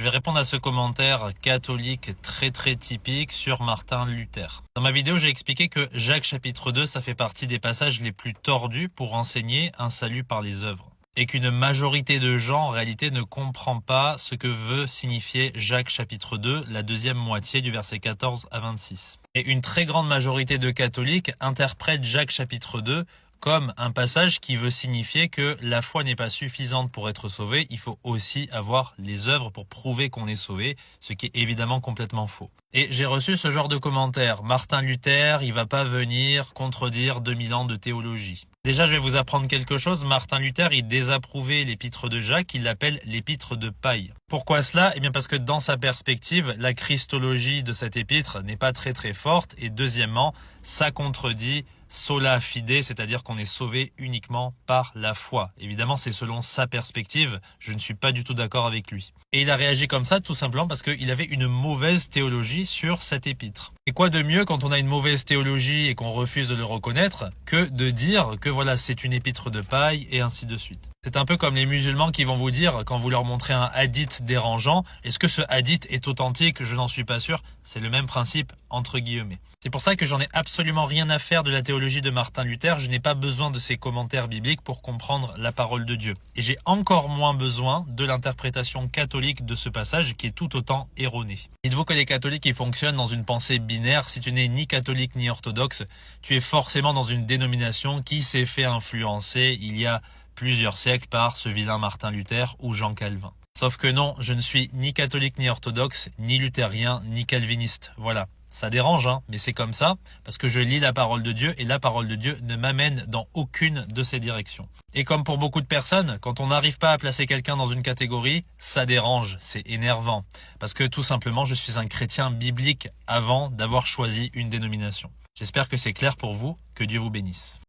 Je vais répondre à ce commentaire catholique très typique sur Martin Luther. Dans ma vidéo, j'ai expliqué que Jacques chapitre 2, ça fait partie des passages les plus tordus pour enseigner un salut par les œuvres. Et qu'une majorité de gens, en réalité, ne comprend pas ce que veut signifier Jacques chapitre 2, la deuxième moitié du verset 14 à 26. Et une très grande majorité de catholiques interprètent Jacques chapitre 2 comme un passage qui veut signifier que la foi n'est pas suffisante pour être sauvé, il faut aussi avoir les œuvres pour prouver qu'on est sauvé, ce qui est évidemment complètement faux. Et j'ai reçu ce genre de commentaires. Martin Luther, il va pas venir contredire 2000 ans de théologie. Déjà, je vais vous apprendre quelque chose. Martin Luther, il désapprouvait l'épître de Jacques, il l'appelle l'épître de paille. Pourquoi cela? Eh bien parce que dans sa perspective, la christologie de cette épître n'est pas très forte. Et deuxièmement, ça contredit sola fide, c'est-à-dire qu'on est sauvé uniquement par la foi. Évidemment, c'est selon sa perspective. Je ne suis pas du tout d'accord avec lui. Et il a réagi comme ça tout simplement parce qu'il avait une mauvaise théologie sur cette épître. Et quoi de mieux quand on a une mauvaise théologie et qu'on refuse de le reconnaître que de dire que voilà, c'est une épître de paille et ainsi de suite. C'est un peu comme les musulmans qui vont vous dire, quand vous leur montrez un hadith dérangeant, est-ce que ce hadith est authentique? Je n'en suis pas sûr. C'est le même principe, entre guillemets. C'est pour ça que j'en ai absolument rien à faire de la théologie de Martin Luther. Je n'ai pas besoin de ses commentaires bibliques pour comprendre la parole de Dieu. Et j'ai encore moins besoin de l'interprétation catholique de ce passage qui est tout autant erronée. Dites-vous que les catholiques ils fonctionnent dans une pensée binaire. Si tu n'es ni catholique ni orthodoxe, tu es forcément dans une dénomination qui s'est fait influencer il y a plusieurs siècles par ce vilain Martin Luther ou Jean Calvin. Sauf que non, je ne suis ni catholique ni orthodoxe, ni luthérien, ni calviniste. Voilà. Ça dérange, mais c'est comme ça, parce que je lis la parole de Dieu et la parole de Dieu ne m'amène dans aucune de ces directions. Et comme pour beaucoup de personnes, quand on n'arrive pas à placer quelqu'un dans une catégorie, ça dérange, c'est énervant. Parce que tout simplement, je suis un chrétien biblique avant d'avoir choisi une dénomination. J'espère que c'est clair pour vous, que Dieu vous bénisse.